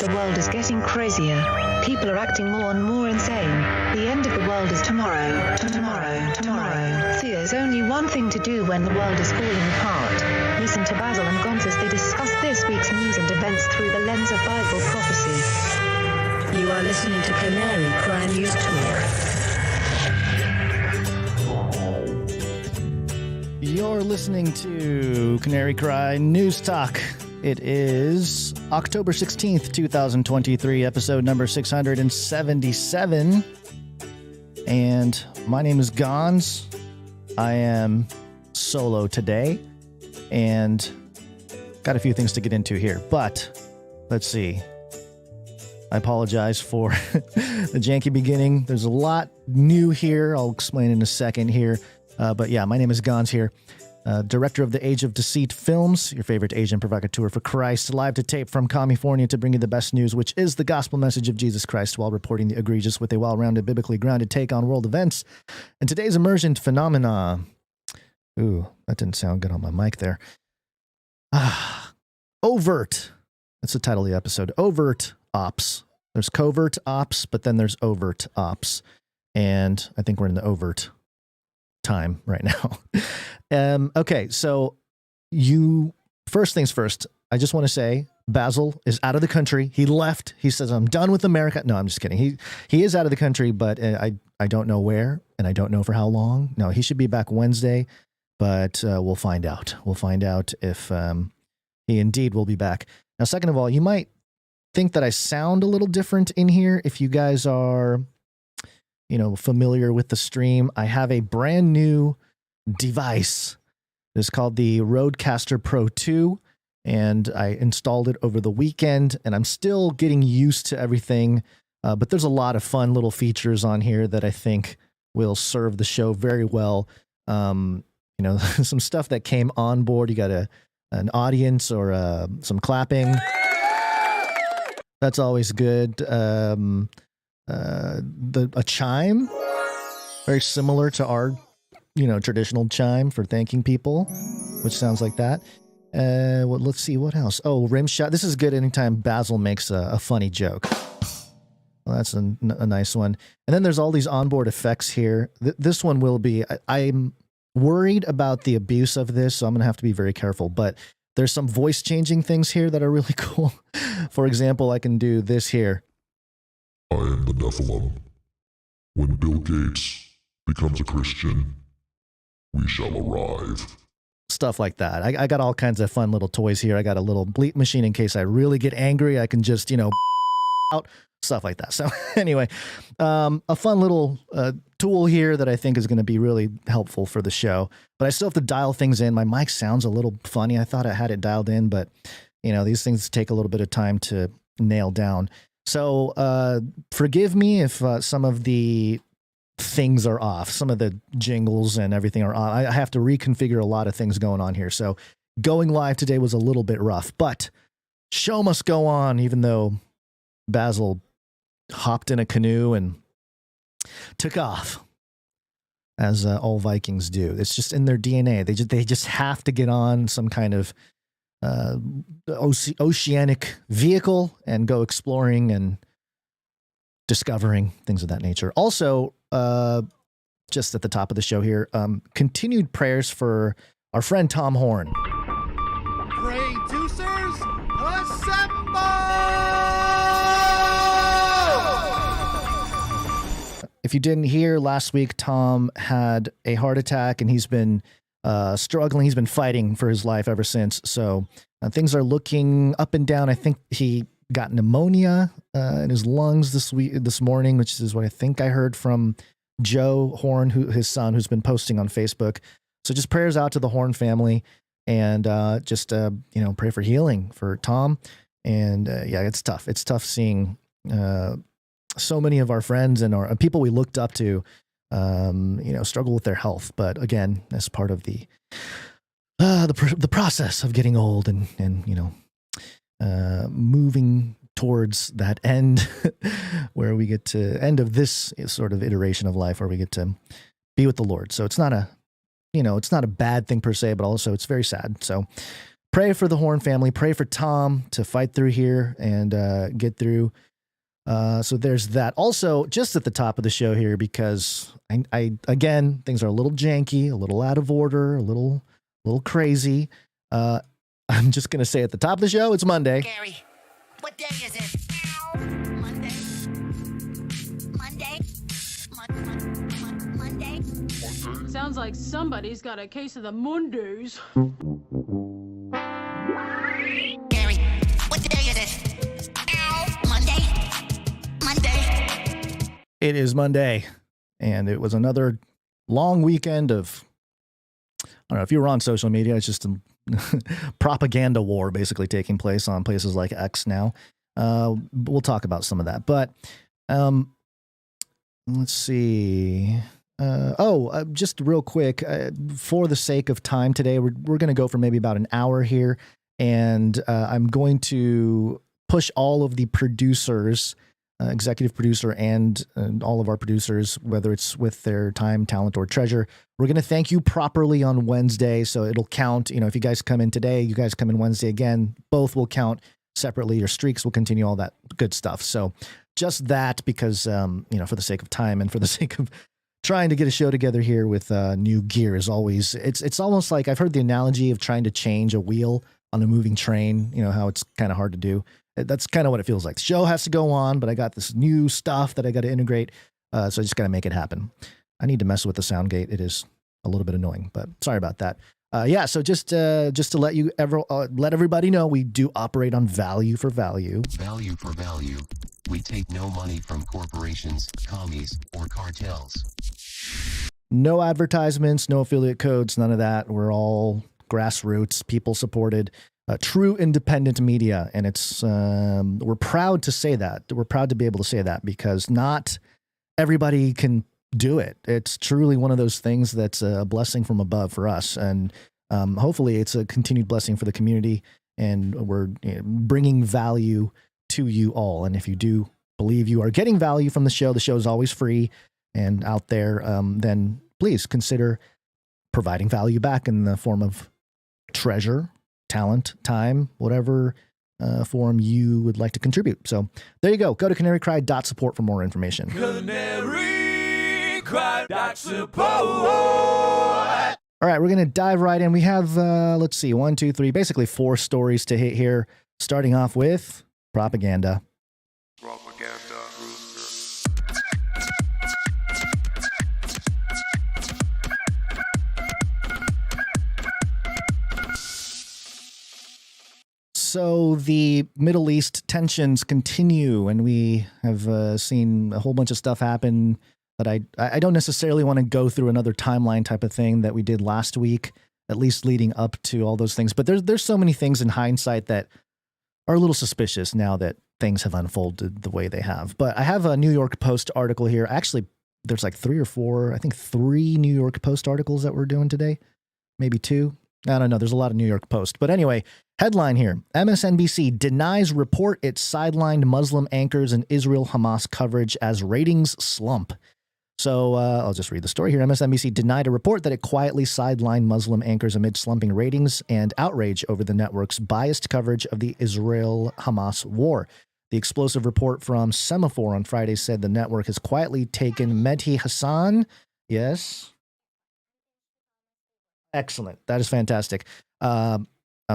The world is getting crazier. People are acting more and more insane. The end of the world is tomorrow. Tomorrow. There's only one thing to do when the world is falling apart. Listen to Basil and Gonz as they discuss this week's news and events through the lens of Bible prophecy. You are listening to Canary Crime News Talk. You're listening to Canary Cry News Talk. It is October 16th, 2023, episode number 677. And my name is Gonz. I am solo today and got a few things to get into here. But let's see. I apologize for the janky beginning. There's a lot new here. I'll explain in a second here. But yeah, my name is Gonz here. Director of the Age of Deceit Films, your favorite Asian provocateur for Christ, live to tape from California to bring you the best news, which is the gospel message of Jesus Christ, while reporting the egregious with a well-rounded, biblically grounded take on world events and today's emergent phenomena. Ooh, that didn't sound good on my mic there. OVERT. That's the title of the episode. OVERT ops. There's covert ops, but then there's overt ops. And I think we're in the overt time right now. Okay, so first things first, I just want to say Basil is out of the country. He left. He says, I'm done with America. No, I'm just kidding. He is out of the country, but I don't know where, and I don't know for how long. No, he should be back Wednesday, but we'll find out. We'll find out if he indeed will be back. Now, second of all, you might think that I sound a little different in here. If you guys are familiar with the stream, I have a brand new device. It's called the Rodecaster Pro 2, and I installed it over the weekend, and I'm still getting used to everything, but there's a lot of fun little features on here that I think will serve the show very well. Some stuff that came on board. You got an audience or some clapping. That's always good. A chime, very similar to our traditional chime for thanking people, which sounds like that. Well, let's see what else. Oh, rim shot. This is good anytime Basil makes a funny joke. Well, that's a nice one. And then there's all these onboard effects here. This one will be, I'm worried about the abuse of this, so I'm going to have to be very careful, but there's some voice changing things here that are really cool. For example, I can do this here. I am the Nephilim. When Bill Gates becomes a Christian, we shall arrive. Stuff like that. I got all kinds of fun little toys here. I got a little bleep machine in case I really get angry. I can just, out, stuff like that. So anyway, a fun little tool here that I think is going to be really helpful for the show. But I still have to dial things in. My mic sounds a little funny. I thought I had it dialed in, but, these things take a little bit of time to nail down. So forgive me if some of the things are off. Some of the jingles and everything are on. I have to reconfigure a lot of things going on here. So going live today was a little bit rough, but show must go on, even though Basil hopped in a canoe and took off, as all Vikings do. It's just in their DNA. They just have to get on some kind of oceanic vehicle and go exploring and discovering things of that nature. Also, just at the top of the show here, continued prayers for our friend Tom Horn. Producers, assemble! If you didn't hear, last week Tom had a heart attack and he's been struggling. He's been fighting for his life ever since. So things are looking up and down. I think he got pneumonia in his lungs this morning, which is what I think I heard from Joe Horn, his son, who's been posting on Facebook. So just prayers out to the Horn family, and just pray for healing for Tom. And yeah, it's tough. It's tough seeing so many of our friends and our people we looked up to, struggle with their health. But again, that's part of the process of getting old and moving towards that end where we get to end of this sort of iteration of life where we get to be with the Lord. So it's not a bad thing per se, but also it's very sad. So pray for the Horn family. Pray for Tom to fight through here and get through. So there's that. Also, just at the top of the show here, because I again, things are a little janky, a little out of order, a little crazy. I'm just going to say at the top of the show, it's Monday. Gary, what day is it? Monday. Monday. Sounds like somebody's got a case of the Mondays. Gary, what day is it? Monday. It is Monday, and it was another long weekend of, I don't know if you were on social media, it's just a propaganda war basically taking place on places like X now. We'll talk about some of that, but let's see. Just real quick, for the sake of time today, we're going to go for maybe about an hour here, and I'm going to push all of the producers, executive producer and all of our producers, whether it's with their time, talent, or treasure. We're going to thank you properly on Wednesday, so it'll count. You know, if you guys come in today, you guys come in Wednesday again, both will count separately. Your streaks will continue, all that good stuff. So just that, because, for the sake of time and for the sake of trying to get a show together here with new gear is always, it's almost like I've heard the analogy of trying to change a wheel on a moving train, how it's kind of hard to do. That's kind of what it feels like. The show has to go on, but I got this new stuff that I got to integrate. So I just got to make it happen. I need to mess with the sound gate. It is a little bit annoying, but sorry about that. So just to let everybody know, we do operate on value for value. Value for value. We take no money from corporations, commies, or cartels. No advertisements, no affiliate codes, none of that. We're all grassroots, people supported, true independent media. And it's, we're proud to say that. We're proud to be able to say that because not everybody can do it. It's truly one of those things that's a blessing from above for us. And hopefully it's a continued blessing for the community. And we're bringing value to you all. And if you do believe you are getting value from the show is always free and out there, then please consider providing value back in the form of treasure, talent, time, whatever form you would like to contribute. So there you go. Go to canarycry.support for more information. Canarycry.support. All right, we're going to dive right in. We have, let's see, 1, 2, 3, basically 4 stories to hit here, starting off with propaganda. So the Middle East tensions continue, and we have seen a whole bunch of stuff happen that I don't necessarily want to go through another timeline type of thing that we did last week, at least leading up to all those things. But there's so many things in hindsight that are a little suspicious now that things have unfolded the way they have. But I have a New York Post article here. Actually, there's like 3 or 4, I think 3 New York Post articles that we're doing today, maybe 2. I don't know. There's a lot of New York Post. But anyway, headline here. MSNBC denies report it sidelined Muslim anchors in Israel-Hamas coverage as ratings slump. So I'll just read the story here. MSNBC denied a report that it quietly sidelined Muslim anchors amid slumping ratings and outrage over the network's biased coverage of the Israel-Hamas war. The explosive report from Semaphore on Friday said the network has quietly taken Mehdi Hassan. Yes. Excellent. That is fantastic. I'm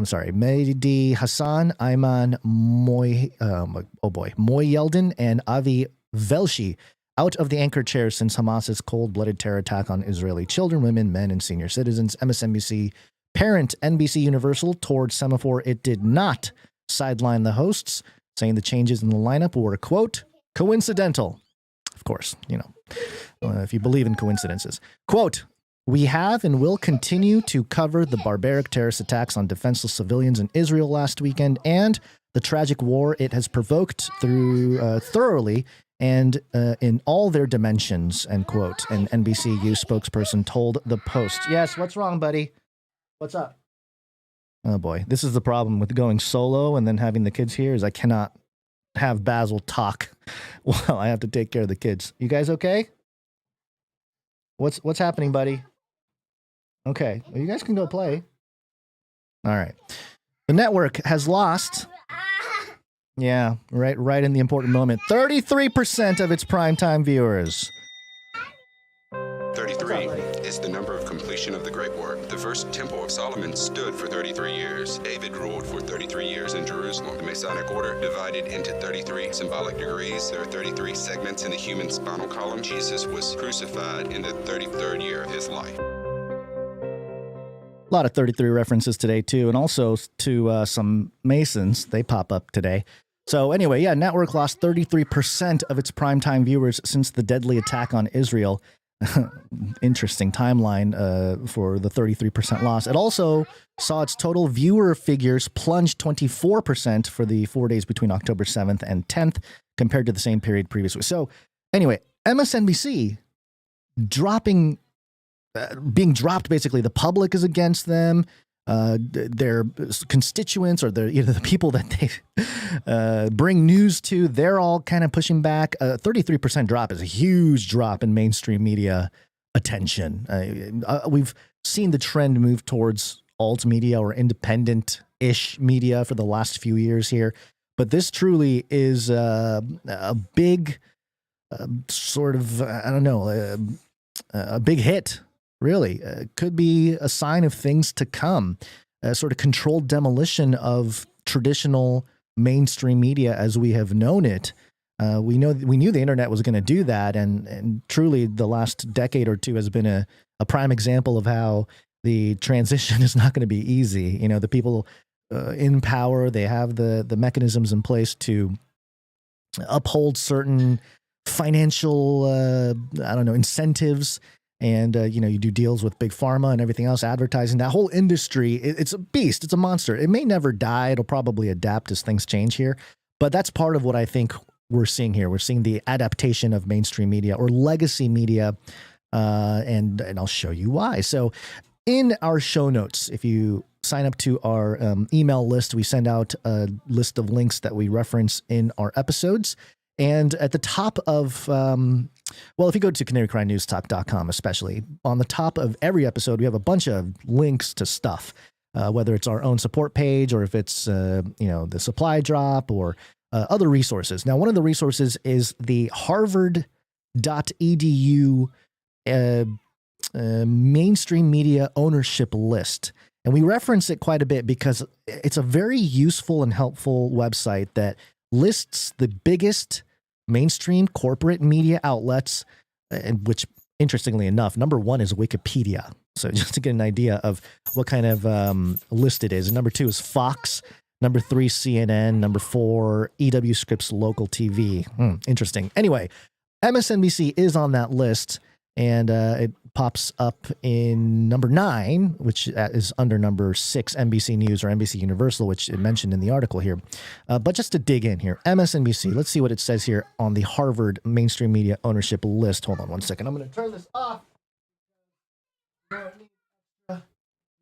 sorry. Mehdi Hassan, Ayman Moyeldin, and Avi Velshi out of the anchor chairs since Hamas's cold-blooded terror attack on Israeli children, women, men, and senior citizens. MSNBC parent NBC Universal told Semaphore it did not sideline the hosts, saying the changes in the lineup were, quote, coincidental. Of course, if you believe in coincidences. Quote, we have and will continue to cover the barbaric terrorist attacks on defenseless civilians in Israel last weekend and the tragic war it has provoked thoroughly and in all their dimensions, end quote, an NBCU spokesperson told the Post. Yes, what's wrong, buddy? What's up? Oh, boy. This is the problem with going solo and then having the kids here is I cannot have Basil talk while I have to take care of the kids. You guys okay? What's happening, buddy? Okay. Well, you guys can go play. All right. The network has lost. Yeah, right in the important moment. 33% of its primetime viewers. 33 is the number of completion of the Great Work. The first Temple of Solomon stood for 33 years. David ruled for 33 years in Jerusalem. The Masonic order divided into 33 symbolic degrees. There are 33 segments in the human spinal column. Jesus was crucified in the 33rd year of his life. A lot of 33 references today, too, and also to some Masons. They pop up today. So anyway, yeah, network lost 33% of its primetime viewers since the deadly attack on Israel. Interesting timeline for the 33% loss. It also saw its total viewer figures plunge 24% for the 4 days between October 7th and 10th compared to the same period previously. So anyway, MSNBC being dropped, basically. The public is against them. Their constituents or the people that they bring news to, they're all kind of pushing back. 33% drop is a huge drop in mainstream media attention. We've seen the trend move towards alt media or independent-ish media for the last few years here. But this truly is a big sort of, I don't know, a big hit. Really, could be a sign of things to come, a sort of controlled demolition of traditional mainstream media as we have known it. We knew the internet was going to do that, and truly the last decade or two has been a prime example of how the transition is not going to be easy. You know, the people in power, they have the mechanisms in place to uphold certain financial, incentives. And, you do deals with big pharma and everything else, advertising, that whole industry. It's a beast. It's a monster. It may never die. It'll probably adapt as things change here. But that's part of what I think we're seeing here. We're seeing the adaptation of mainstream media or legacy media. And I'll show you why. So in our show notes, if you sign up to our email list, we send out a list of links that we reference in our episodes. And at the top of, if you go to canarycrimeNewsTalk.com, especially, on the top of every episode, we have a bunch of links to stuff, whether it's our own support page or if it's, the supply drop or other resources. Now, one of the resources is the Harvard.edu mainstream media ownership list. And we reference it quite a bit because it's a very useful and helpful website that lists the biggest mainstream corporate media outlets, and which, interestingly enough, number one is Wikipedia. So just to get an idea of what kind of list it is. And number two is Fox. Number three, CNN. Number four, EW Scripps Local TV. Interesting. Anyway, MSNBC is on that list, and it pops up in number 9, which is under number 6, NBC News or NBC Universal, which it mentioned in the article here. But just to dig in here, MSNBC, let's see what it says here on the Harvard mainstream media ownership list. Hold on one second. I'm going to turn this off.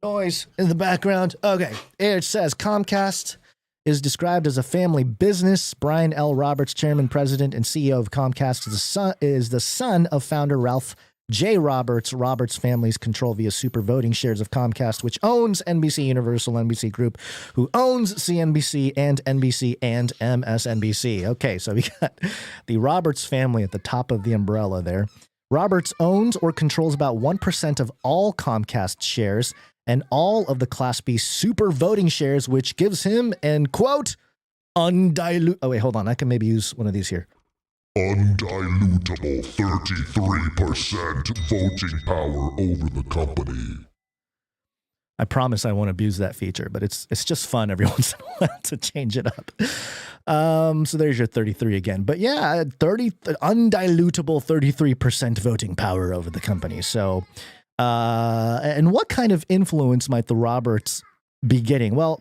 Noise in the background. Okay, it says Comcast is described as a family business. Brian L. Roberts, chairman, president, and CEO of Comcast, is the son of founder Ralph J. Roberts. Roberts' families control via super voting shares of Comcast, which owns NBC Universal, NBC Group, who owns CNBC and NBC and MSNBC. Okay, so we got the Roberts family at the top of the umbrella there. Roberts owns or controls about 1% of all Comcast shares and all of the Class B super voting shares, which gives him an, quote, undiluted... Oh, wait, hold on. I can maybe use one of these here. Undilutable 33% voting power over the company. I promise I won't abuse that feature, but it's just fun every once in a while to change it up. So there's your 33 again. But yeah, undilutable 33% voting power over the company. So, and what kind of influence might the Roberts be getting? Well,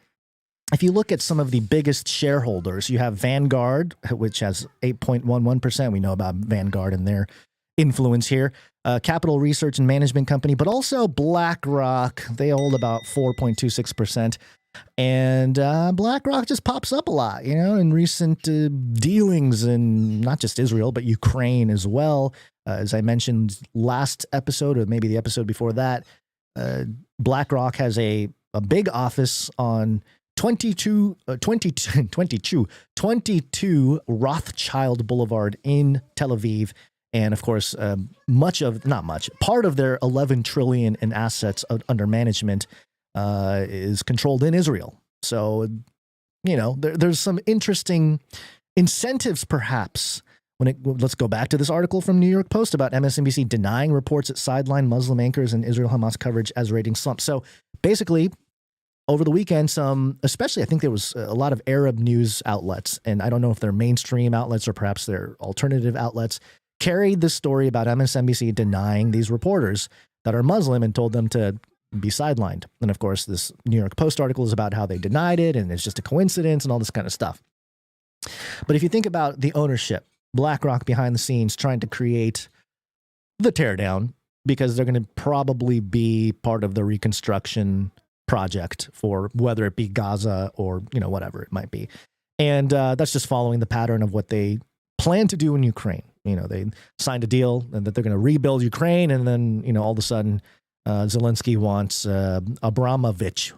if you look at some of the biggest shareholders, you have Vanguard, which has 8.11%. We know about Vanguard and their influence here. Capital Research and Management Company, but also BlackRock. They hold about 4.26%. And BlackRock just pops up a lot, in recent dealings in not just Israel, but Ukraine as well. As I mentioned last episode, or maybe the episode before that, BlackRock has a big office on 22 Rothschild Boulevard in Tel Aviv. And of course, part of their 11 trillion in assets under management is controlled in Israel. So, there's some interesting incentives, perhaps. Let's go back to this article from New York Post about MSNBC denying reports that sideline Muslim anchors and Israel-Hamas coverage as rating slump. So basically, over the weekend, especially I think there was a lot of Arab news outlets, and I don't know if they're mainstream outlets or perhaps they're alternative outlets, carried this story about MSNBC denying these reporters that are Muslim and told them to be sidelined. And of course, this New York Post article is about how they denied it and it's just a coincidence and all this kind of stuff. But if you think about the ownership, BlackRock behind the scenes trying to create the teardown because they're going to probably be part of the reconstruction project for whether it be Gaza or, whatever it might be. And that's just following the pattern of what they plan to do in Ukraine. They signed a deal and that they're going to rebuild Ukraine. And then, all of a sudden, Zelensky wants Abramovich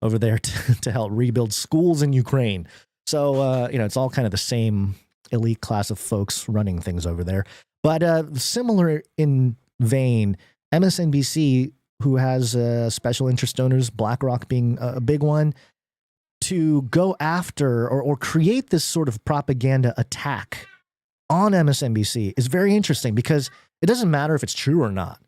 over there to help rebuild schools in Ukraine. So, it's all kind of the same elite class of folks running things over there. But similar in vein, MSNBC, who has special interest owners, BlackRock being a big one, to go after or create this sort of propaganda attack on MSNBC is very interesting because it doesn't matter if it's true or not.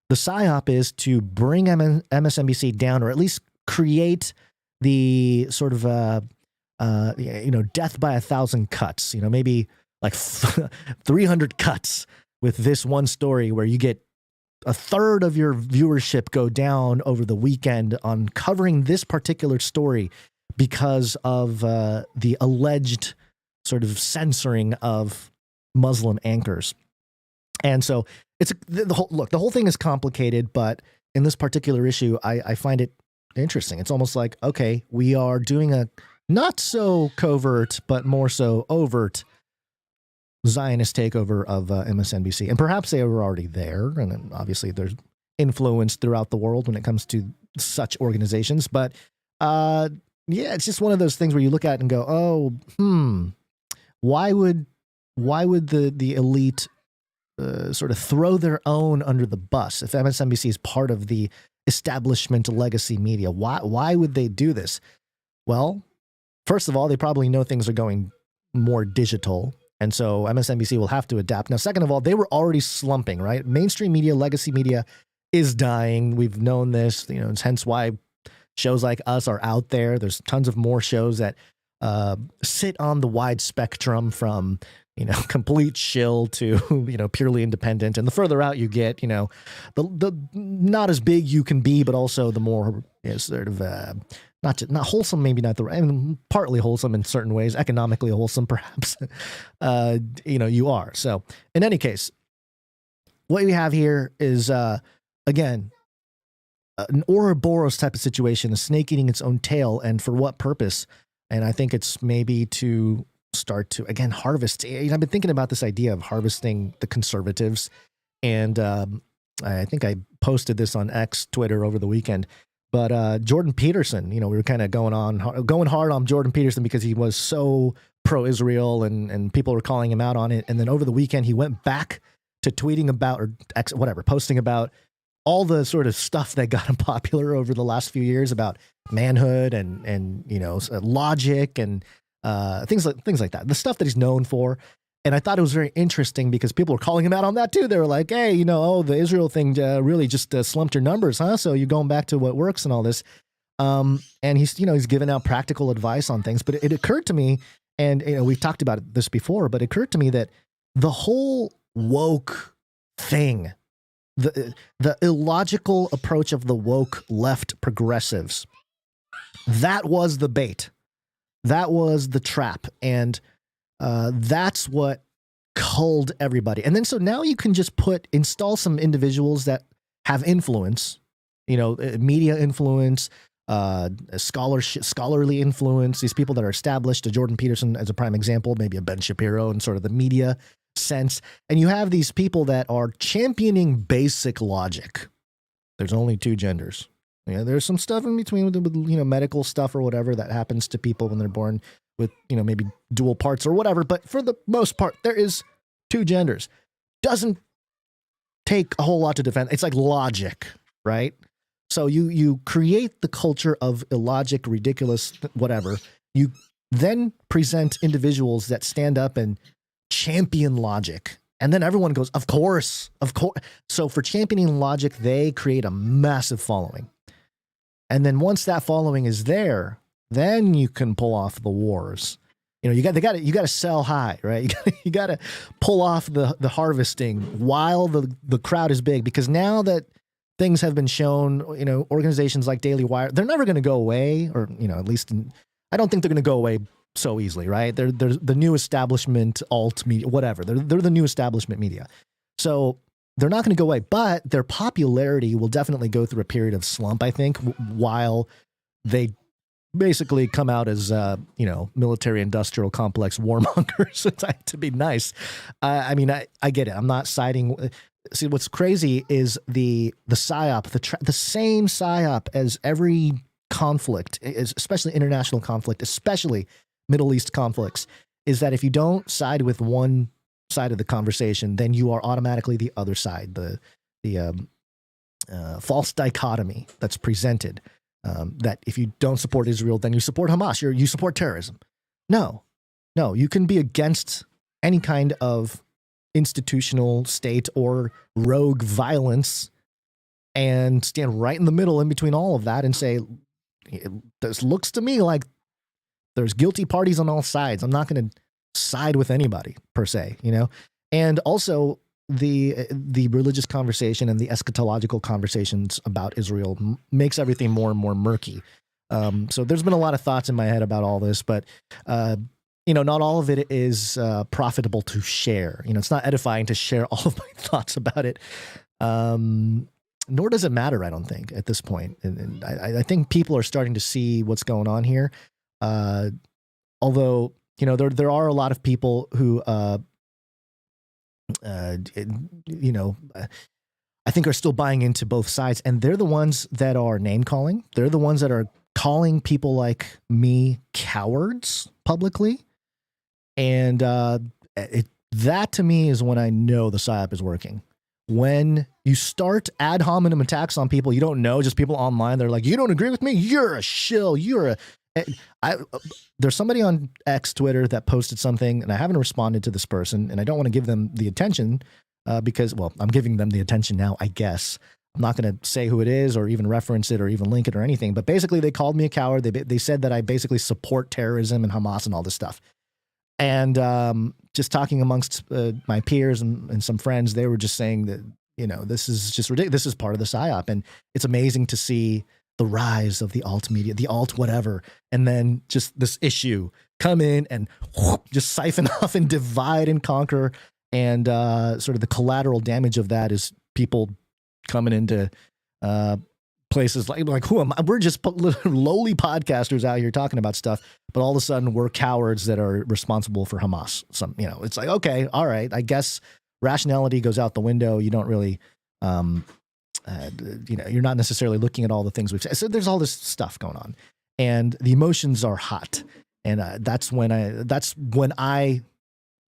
The psyop is to bring MSNBC down or at least create the sort of, death by 1,000 cuts, maybe like 300 cuts with this one story where you get a third of your viewership go down over the weekend on covering this particular story because of the alleged sort of censoring of Muslim anchors. And so the whole thing is complicated, but in this particular issue, I find it interesting. It's almost like, okay, we are doing a not so covert, but more so overt Zionist takeover of MSNBC. And perhaps they were already there. And then obviously there's influence throughout the world when it comes to such organizations. But it's just one of those things where you look at it and go, why would the elite sort of throw their own under the bus if MSNBC is part of the establishment legacy media? Why would they do this? Well, first of all, they probably know things are going more digital. And so MSNBC will have to adapt. Now, second of all, they were already slumping, right? Mainstream media, legacy media is dying. We've known this, it's hence why shows like us are out there. There's tons of more shows that sit on the wide spectrum from, complete shill to, purely independent. And the further out you get, the not as big you can be, but also the more sort of not wholesome, maybe not partly wholesome in certain ways, economically wholesome, perhaps, you are. So in any case, what we have here is, again, an Ouroboros type of situation, a snake eating its own tail. And for what purpose? And I think it's maybe to start to, again, harvest. I've been thinking about this idea of harvesting the conservatives. And I think I posted this on X, Twitter over the weekend. But Jordan Peterson, we were kind of going hard on Jordan Peterson because he was so pro-Israel and people were calling him out on it. And then over the weekend, he went back to tweeting about posting about all the sort of stuff that got him popular over the last few years about manhood and logic and things like that. The stuff that he's known for. And I thought it was very interesting because people were calling him out on that too. They were like, hey, the Israel thing really just slumped your numbers, huh? So you're going back to what works and all this. And he's given out practical advice on things. But it occurred to me, and we've talked about this before, but it occurred to me that the whole woke thing, the illogical approach of the woke left progressives, that was the bait. That was the trap. And that's what culled everybody. And then so now you can just install some individuals that have influence, media influence, scholarly influence, these people that are established, a Jordan Peterson as a prime example, maybe a Ben Shapiro in sort of the media sense. And you have these people that are championing basic logic. There's only two genders. Yeah, there's some stuff in between with medical stuff or whatever that happens to people when they're born with, maybe dual parts or whatever. But for the most part, there is two genders. Doesn't take a whole lot to defend. It's like logic, right? So you create the culture of illogic, ridiculous, whatever. You then present individuals that stand up and champion logic. And then everyone goes, of course. So for championing logic, they create a massive following. And then once that following is there, then you can pull off the wars. You got to sell high, right? You got to pull off the harvesting while the crowd is big, because now that things have been shown, organizations like Daily Wire, they're never going to go away, or at least I don't think they're going to go away so easily, right? They're the new establishment alt media, whatever. They're the new establishment media. So they're not going to go away, but their popularity will definitely go through a period of slump, I think, while they basically come out as, military industrial complex warmongers, to be nice. I get it. I'm not siding. See, what's crazy is the PSYOP, the same PSYOP as every conflict, especially international conflict, especially Middle East conflicts, is that if you don't side with one side of the conversation, then you are automatically the other side. The false dichotomy that's presented, that if you don't support Israel, then you support Hamas. You support terrorism. No, you can be against any kind of institutional state or rogue violence and stand right in the middle in between all of that and say, this looks to me like there's guilty parties on all sides. I'm not going to side with anybody per se, and also the religious conversation and the eschatological conversations about Israel makes everything more and more murky. So there's been a lot of thoughts in my head about all this, but not all of it is profitable to share. It's not edifying to share all of my thoughts about it. Nor does it matter, I don't think, at this point. And I think people are starting to see what's going on here. Although, there are a lot of people who, I think are still buying into both sides. And they're the ones that are name calling. They're the ones that are calling people like me cowards publicly. And that to me is when I know the PSYOP is working. When you start ad hominem attacks on people you don't know, just people online, they're like, you don't agree with me? You're a shill. There's somebody on X, Twitter, that posted something, and I haven't responded to this person, and I don't want to give them the attention because, well, I'm giving them the attention now, I guess. I'm not going to say who it is or even reference it or even link it or anything, but basically they called me a coward. They said that I basically support terrorism and Hamas and all this stuff. And just talking amongst my peers and some friends, they were just saying that, this is just ridiculous. This is part of the PSYOP. And it's amazing to see the rise of the alt media, the alt whatever, and then just this issue come in and just siphon off and divide and conquer. And sort of the collateral damage of that is people coming into places like who am I? We're just lowly podcasters out here talking about stuff, but all of a sudden we're cowards that are responsible for Hamas. It's like, okay, all right, I guess rationality goes out the window. You don't really, you're not necessarily looking at all the things we've said. So there's all this stuff going on, and the emotions are hot, and that's when I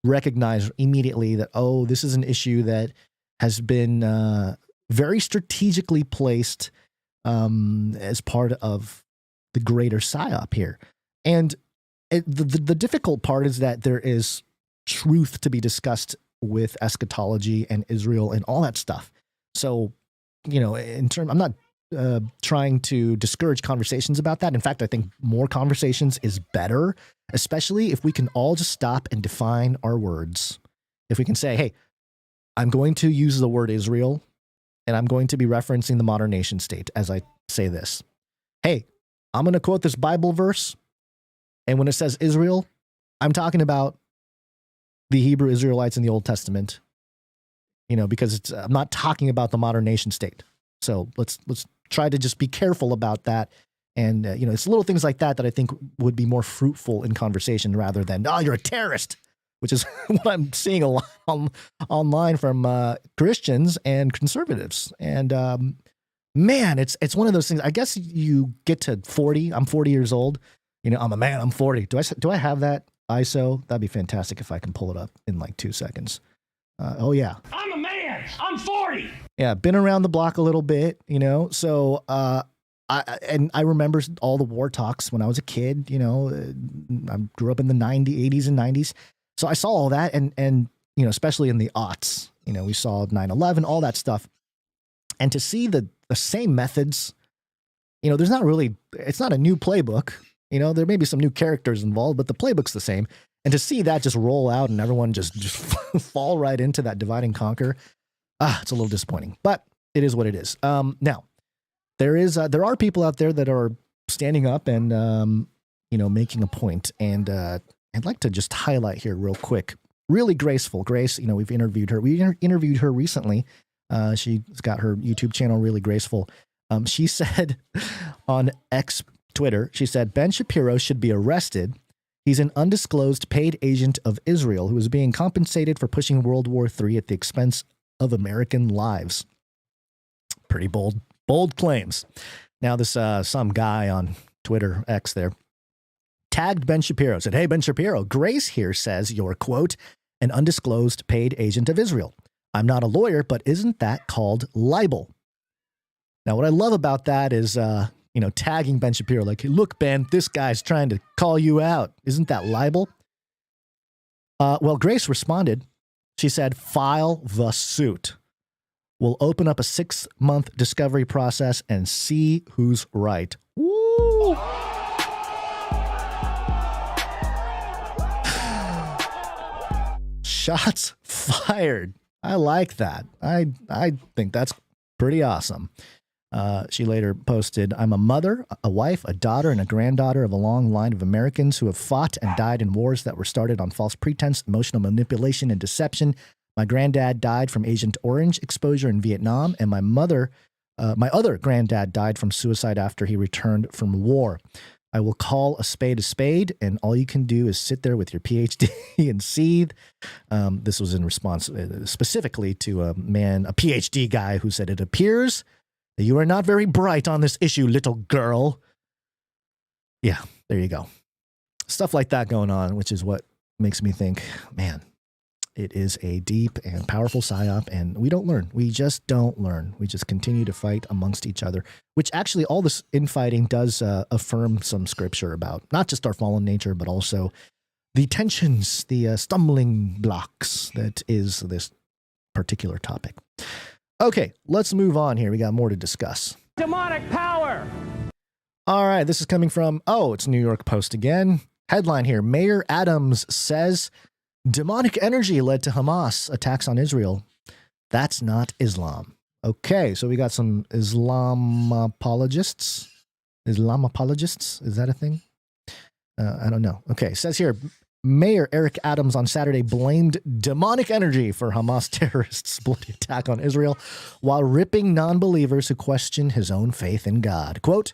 recognize immediately that, oh, this is an issue that has been very strategically placed as part of the greater PSYOP here. And the difficult part is that there is truth to be discussed with eschatology and Israel and all that stuff. So, I'm not trying to discourage conversations about that. In fact, I think more conversations is better, especially if we can all just stop and define our words. If we can say, hey, I'm going to use the word Israel, and I'm going to be referencing the modern nation state as I say this. Hey, I'm going to quote this Bible verse, and when it says Israel, I'm talking about the Hebrew Israelites in the Old Testament, because I'm not talking about the modern nation state. So let's try to just be careful about that. And, it's little things like that I think would be more fruitful in conversation rather than, oh, you're a terrorist, which is what I'm seeing a lot online from Christians and conservatives. And man, it's one of those things. I guess you get to 40. I'm 40 years old. You know, I'm a man. I'm 40. Do I have that ISO? That'd be fantastic if I can pull it up in like 2 seconds. Oh yeah. I'm a man. I'm 40. Yeah, been around the block a little bit, you know. So I remember all the war talks when I was a kid. You know, I grew up in the 80s and 90s, so I saw all that, and you know, especially in the aughts. You know, we saw 9/11, all that stuff, and to see the same methods. You know, it's not a new playbook. You know, there may be some new characters involved, but the playbook's the same. And to see that just roll out and everyone just fall right into that divide and conquer, it's a little disappointing. But it is what it is. Now, there are people out there that are standing up and you know, making a point. And I'd like to just highlight here real quick. Really Graceful. Grace, you know, we've interviewed her. We interviewed her recently. She's got her YouTube channel, Really Graceful. She said on Twitter, she said, Ben Shapiro should be arrested. He's an undisclosed paid agent of Israel who is being compensated for pushing World War III at the expense of American lives. Pretty bold claims. Now this some guy on Twitter, X there, tagged Ben Shapiro, said, hey, Ben Shapiro, Grace here says you're, quote, an undisclosed paid agent of Israel. I'm not a lawyer, but isn't that called libel? Now, what I love about that is, you know, tagging Ben Shapiro, like, hey, look, Ben, this guy's trying to call you out. Isn't that libel? Well, Grace responded. She said, file the suit. We'll open up a 6-month discovery process and see who's right. Woo! Shots fired. I like that. I think that's pretty awesome. She later posted, I'm a mother, a wife, a daughter, and a granddaughter of a long line of Americans who have fought and died in wars that were started on false pretense, emotional manipulation, and deception. My granddad died from Agent Orange exposure in Vietnam, and my other granddad died from suicide after he returned from war. I will call a spade, and all you can do is sit there with your PhD and seethe. This was in response specifically to a PhD guy who said, it appears that you are not very bright on this issue, little girl. Yeah, there you go. Stuff like that going on, which is what makes me think, man, it is a deep and powerful psyop, and we don't learn. We just don't learn. We just continue to fight amongst each other, which actually all this infighting does affirm some scripture about not just our fallen nature, but also the tensions, the stumbling blocks that is this particular topic. Okay, let's move on here. We got more to discuss. Demonic power. All right, this is coming from, it's New York Post again. Headline here, Mayor Adams says demonic energy led to Hamas attacks on Israel. That's not Islam. Okay, so we got some Islam apologists. Is that a thing? I don't know. Okay, it says here, Mayor Eric Adams on Saturday blamed demonic energy for Hamas terrorists' bloody attack on Israel while ripping non-believers who question his own faith in God. Quote,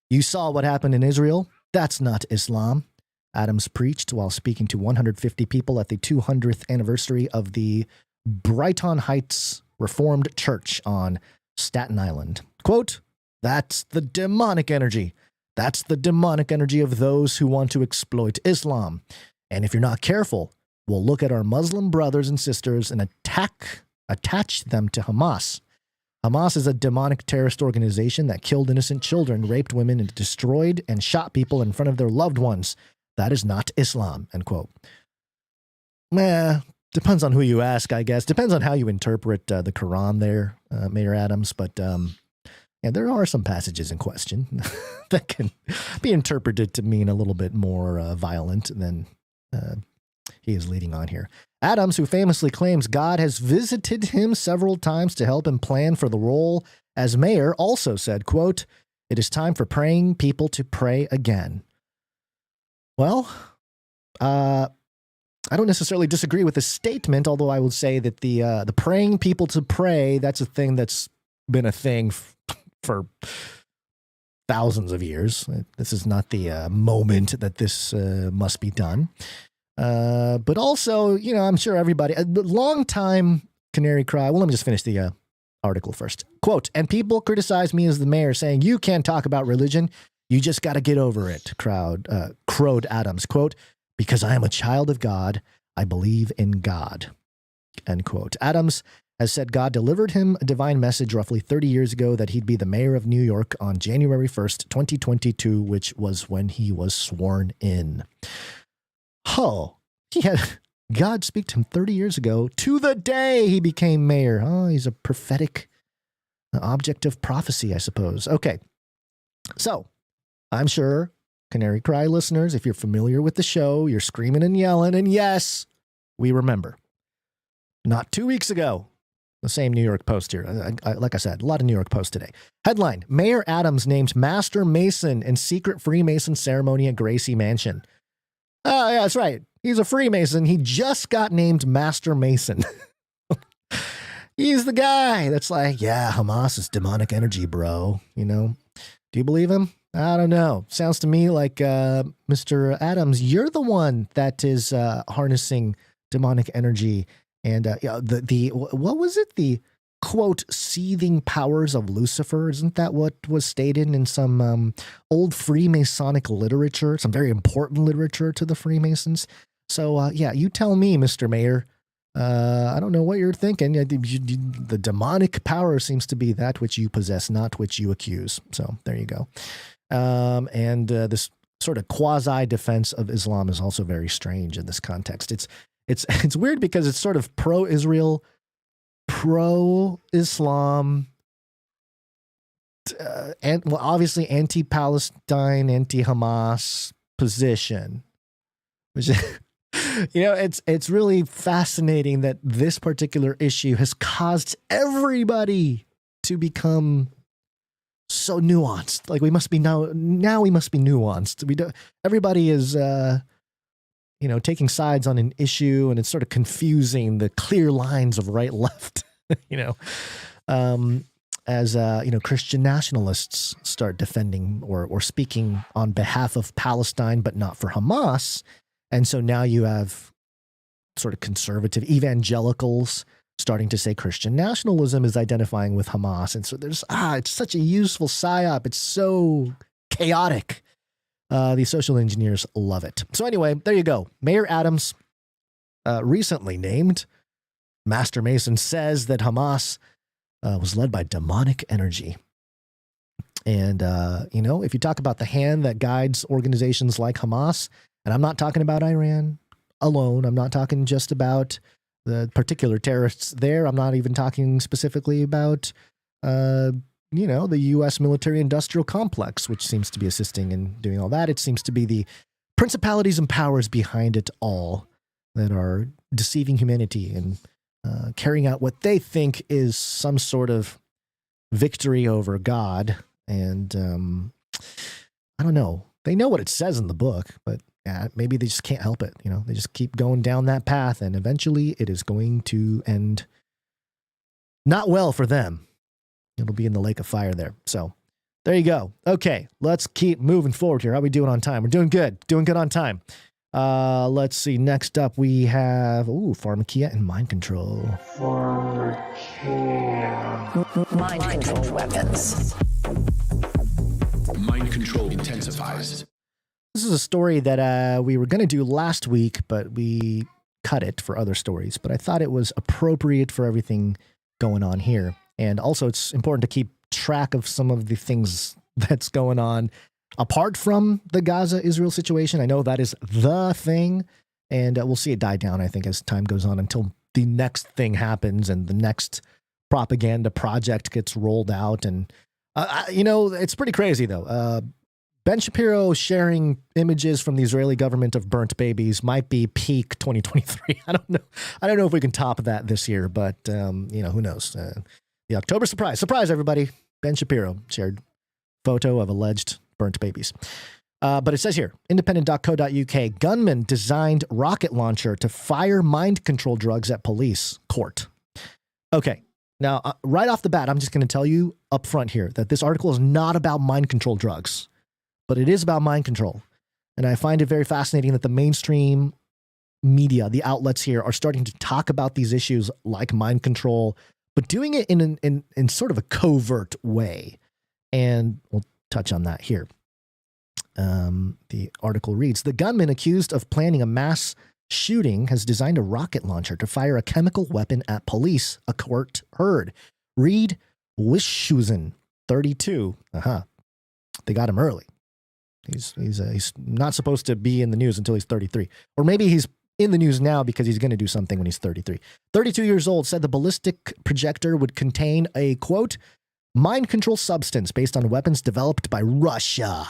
you saw what happened in Israel. That's not Islam. Adams preached while speaking to 150 people at the 200th anniversary of the Brighton Heights Reformed Church on Staten Island. Quote, that's the demonic energy. That's the demonic energy of those who want to exploit Islam. And if you're not careful, we'll look at our Muslim brothers and sisters and attach them to Hamas. Hamas is a demonic terrorist organization that killed innocent children, raped women, and destroyed and shot people in front of their loved ones. That is not Islam, end quote. Depends on who you ask, I guess. Depends on how you interpret the Quran there, Mayor Adams. But yeah, there are some passages in question that can be interpreted to mean a little bit more violent than he is leading on here. Adams, who famously claims God has visited him several times to help him plan for the role as mayor, also said, quote, it is time for praying people to pray again. Well, I don't necessarily disagree with the statement, although I would say that the praying people to pray, that's a thing that's been a thing for thousands of years. This is not the moment that this must be done. But also, you know, I'm sure everybody, a long time Canary cry. Well, let me just finish the article first. Quote, and people criticize me as the mayor saying, you can't talk about religion. You just got to get over it, crowed Adams. Quote, because I am a child of God. I believe in God. End quote. Adams has said God delivered him a divine message roughly 30 years ago that he'd be the mayor of New York on January 1st, 2022, which was when he was sworn in. Oh, he had God speak to him 30 years ago to the day he became mayor. Oh, he's a prophetic object of prophecy, I suppose. Okay. So I'm sure Canary Cry listeners, if you're familiar with the show, you're screaming and yelling. And yes, we remember. Not 2 weeks ago, the same New York Post here. Like I said, a lot of New York Post today. Headline, Mayor Adams named Master Mason in secret Freemason ceremony at Gracie Mansion. Oh, yeah, that's right. He's a Freemason. He just got named Master Mason. He's the guy that's like, yeah, Hamas is demonic energy, bro. You know, do you believe him? I don't know. Sounds to me like Mr. Adams, you're the one that is harnessing demonic energy. And what was it? The quote, seething powers of Lucifer. Isn't that what was stated in some old Freemasonic literature, some very important literature to the Freemasons? So, yeah, you tell me, Mr. Mayor. I don't know what you're thinking. The demonic power seems to be that which you possess, not which you accuse. So there you go. And this sort of quasi defense of Islam is also very strange in this context. It's weird because it's sort of pro-Israel, pro-Islam, and well, obviously anti-Palestine, anti-Hamas position, which you know, it's really fascinating that this particular issue has caused everybody to become so nuanced. Like we must be now we must be nuanced. Everybody is taking sides on an issue, and it's sort of confusing the clear lines of right left. As Christian nationalists start defending or speaking on behalf of Palestine, but not for Hamas. And so now you have sort of conservative evangelicals starting to say Christian nationalism is identifying with Hamas. And so there's, it's such a useful psyop. It's so chaotic. These social engineers love it. So anyway, there you go. Mayor Adams, recently named Master Mason, says that Hamas was led by demonic energy. And, if you talk about the hand that guides organizations like Hamas, and I'm not talking about Iran alone. I'm not talking just about the particular terrorists there. I'm not even talking specifically about, the U.S. military-industrial complex, which seems to be assisting in doing all that. It seems to be the principalities and powers behind it all that are deceiving humanity and carrying out what they think is some sort of victory over God. And I don't know. They know what it says in the book, but maybe they just can't help it. They just keep going down that path, and eventually it is going to end not well for them. It'll be in the lake of fire there. So there you go. Okay, let's keep moving forward here. How are we doing on time? We're doing good. Doing good on time. Let's see. Next up, we have PHARMAKEIA and mind control. PHARMAKEIA. Mind control weapons. Mind control intensifies. This is a story that we were going to do last week, but we cut it for other stories. But I thought it was appropriate for everything going on here. And also, it's important to keep track of some of the things that's going on apart from the Gaza-Israel situation. I know that is the thing, and we'll see it die down, I think, as time goes on until the next thing happens and the next propaganda project gets rolled out. And, it's pretty crazy, though. Ben Shapiro sharing images from the Israeli government of burnt babies might be peak 2023. I don't know. I don't know if we can top that this year, but, who knows? The October surprise, everybody. Ben Shapiro shared photo of alleged burnt babies. But it says here, independent.co.uk, gunman designed rocket launcher to fire mind control drugs at police. Court. Okay. Now, right off the bat, I'm just going to tell you up front here that this article is not about mind control drugs, but it is about mind control. And I find it very fascinating that the mainstream media, the outlets here, are starting to talk about these issues like mind control, but doing it in sort of a covert way. And we'll touch on that here. The article reads, the gunman accused of planning a mass shooting has designed a rocket launcher to fire a chemical weapon at police, a court heard. Reed Wischusen, 32. They got him early. He's not supposed to be in the news until he's 33. Or maybe he's in the news now because he's going to do something when he's 33. 32 years old, said the ballistic projector would contain a, quote, mind control substance based on weapons developed by Russia.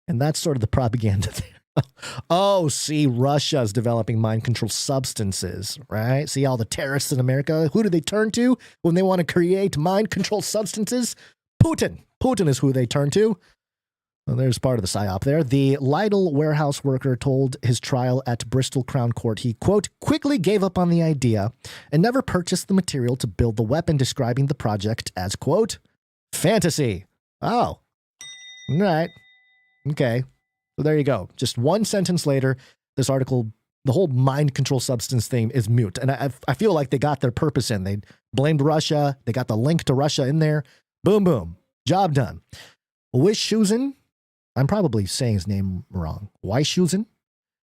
And that's sort of the propaganda there. Oh, see, Russia's developing mind control substances, right? See all the terrorists in America? Who do they turn to when they want to create mind control substances? Putin. Putin is who they turn to. Well, there's part of the psyop there. The Lidl warehouse worker told his trial at Bristol Crown Court he, quote, quickly gave up on the idea and never purchased the material to build the weapon, describing the project as, quote, fantasy. Oh, all right. Okay. So there you go. Just one sentence later, this article, the whole mind control substance thing is mute. And I feel like they got their purpose in. They blamed Russia. They got the link to Russia in there. Boom, boom. Job done. Wischusen, I'm probably saying his name wrong. Wischusen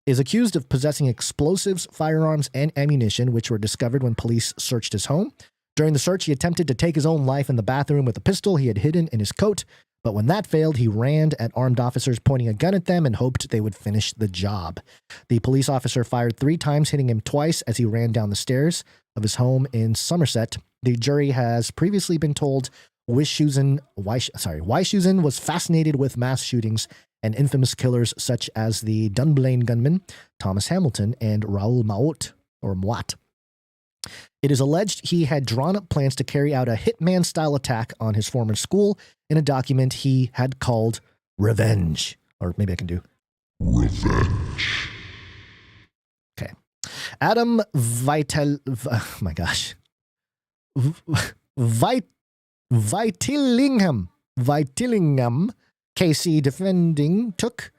is accused of possessing explosives, firearms, and ammunition, which were discovered when police searched his home. During the search, he attempted to take his own life in the bathroom with a pistol he had hidden in his coat. But when that failed, he ran at armed officers, pointing a gun at them and hoped they would finish the job. The police officer fired 3 times, hitting him twice as he ran down the stairs of his home in Somerset. The jury has previously been told Wischusen was fascinated with mass shootings and infamous killers such as the Dunblane gunman, Thomas Hamilton, and Raoul Moat. It is alleged he had drawn up plans to carry out a hitman-style attack on his former school in a document he had called Revenge. Or maybe I can do Revenge. Okay. Adam Vitalingham, KC defending, took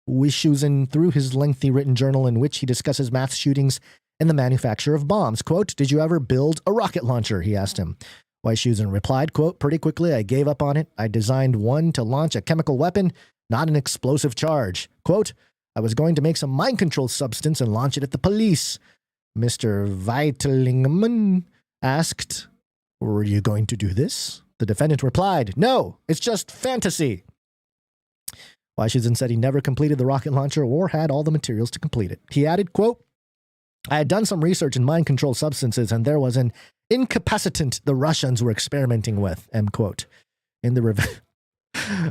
Wischusen through his lengthy written journal in which he discusses mass shootings and the manufacture of bombs. Quote, did you ever build a rocket launcher? He asked him. Wischusen replied, quote, pretty quickly, I gave up on it. I designed one to launch a chemical weapon, not an explosive charge. Quote, I was going to make some mind control substance and launch it at the police. Mr. Vitalingham asked, were you going to do this? The defendant replied, no, it's just fantasy. Wischusen said he never completed the rocket launcher or had all the materials to complete it. He added, quote, I had done some research in mind control substances and there was an incapacitant the Russians were experimenting with, end quote. In the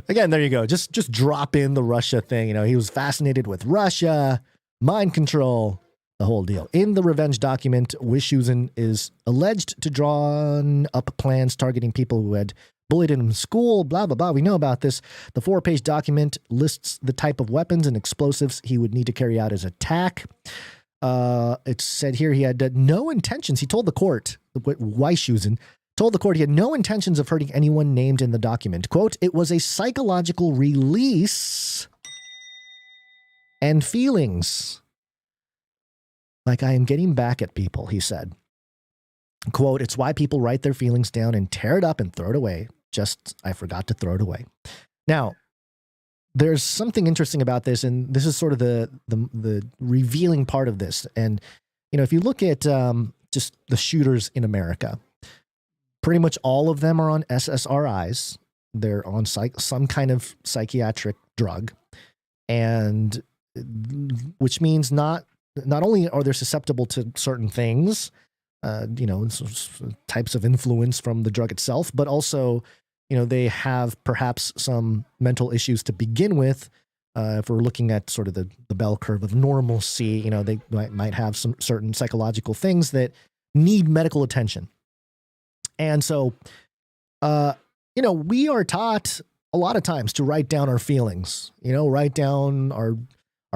again, there you go. Just drop in the Russia thing. You know, he was fascinated with Russia, mind control, the whole deal. In the revenge document, Wischusen is alleged to drawn up plans targeting people who had bullied him in school, blah, blah, blah. We know about this. The 4-page document lists the type of weapons and explosives he would need to carry out his attack. It said here he had no intentions. He told the court, Wischusen told the court he had no intentions of hurting anyone named in the document. Quote, it was a psychological release and feelings. Like I am getting back at people, he said. Quote, it's why people write their feelings down and tear it up and throw it away. Just, I forgot to throw it away. Now, there's something interesting about this, and this is sort of the revealing part of this. And, you know, if you look at just the shooters in America, pretty much all of them are on SSRIs. They're on some kind of psychiatric drug, and which means not only are they susceptible to certain things, you know, types of influence from the drug itself, but also, you know, they have perhaps some mental issues to begin with. If we're looking at sort of the bell curve of normalcy, you know, they might have some certain psychological things that need medical attention. And so, you know, we are taught a lot of times to write down our feelings, you know, write down our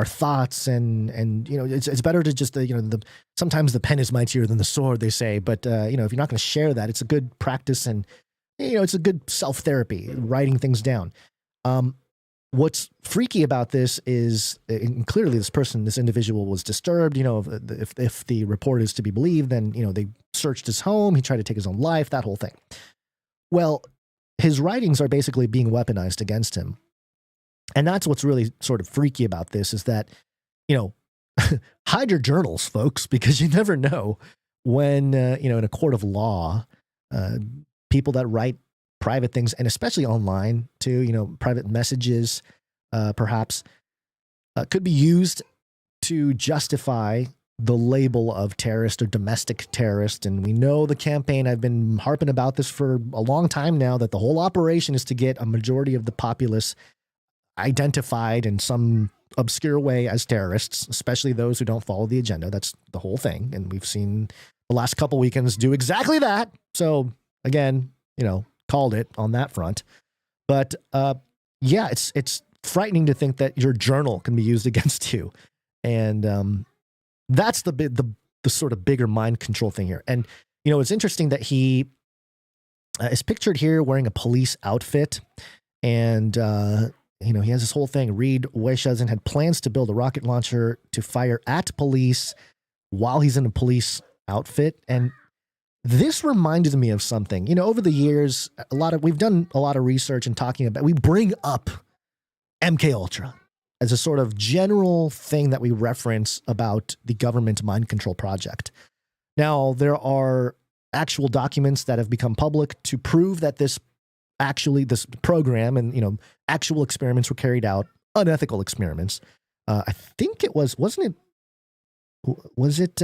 thoughts and, you know, it's better to just, you know, sometimes the pen is mightier than the sword, they say, but, you know, if you're not going to share that, it's a good practice and, you know, it's a good self-therapy, writing things down. what's freaky about this is, and clearly this individual was disturbed. If the report is to be believed, then, they searched his home. He tried to take his own life, that whole thing. Well, his writings are basically being weaponized against him. And that's what's really sort of freaky about this, is that, hide your journals, folks, because you never know when, in a court of law, people that write private things, and especially online too, private messages, perhaps, could be used to justify the label of terrorist or domestic terrorist. And we know the campaign, I've been harping about this for a long time now, that the whole operation is to get a majority of the populace identified in some obscure way as terrorists, especially those who don't follow the agenda. That's the whole thing. And we've seen the last couple weekends do exactly that. So again, called it on that front. But yeah, it's frightening to think that your journal can be used against you. And that's the sort of bigger mind control thing here. And, it's interesting that he is pictured here wearing a police outfit. And, he has this whole thing. Reed Weishausen had plans to build a rocket launcher to fire at police while he's in a police outfit. And this reminded me of something. Over the years, we've done a lot of research and talking about, we bring up MKULTRA as a sort of general thing that we reference about the government mind control project. Now, there are actual documents that have become public to prove that this program and, actual experiments were carried out, unethical experiments. I think it was it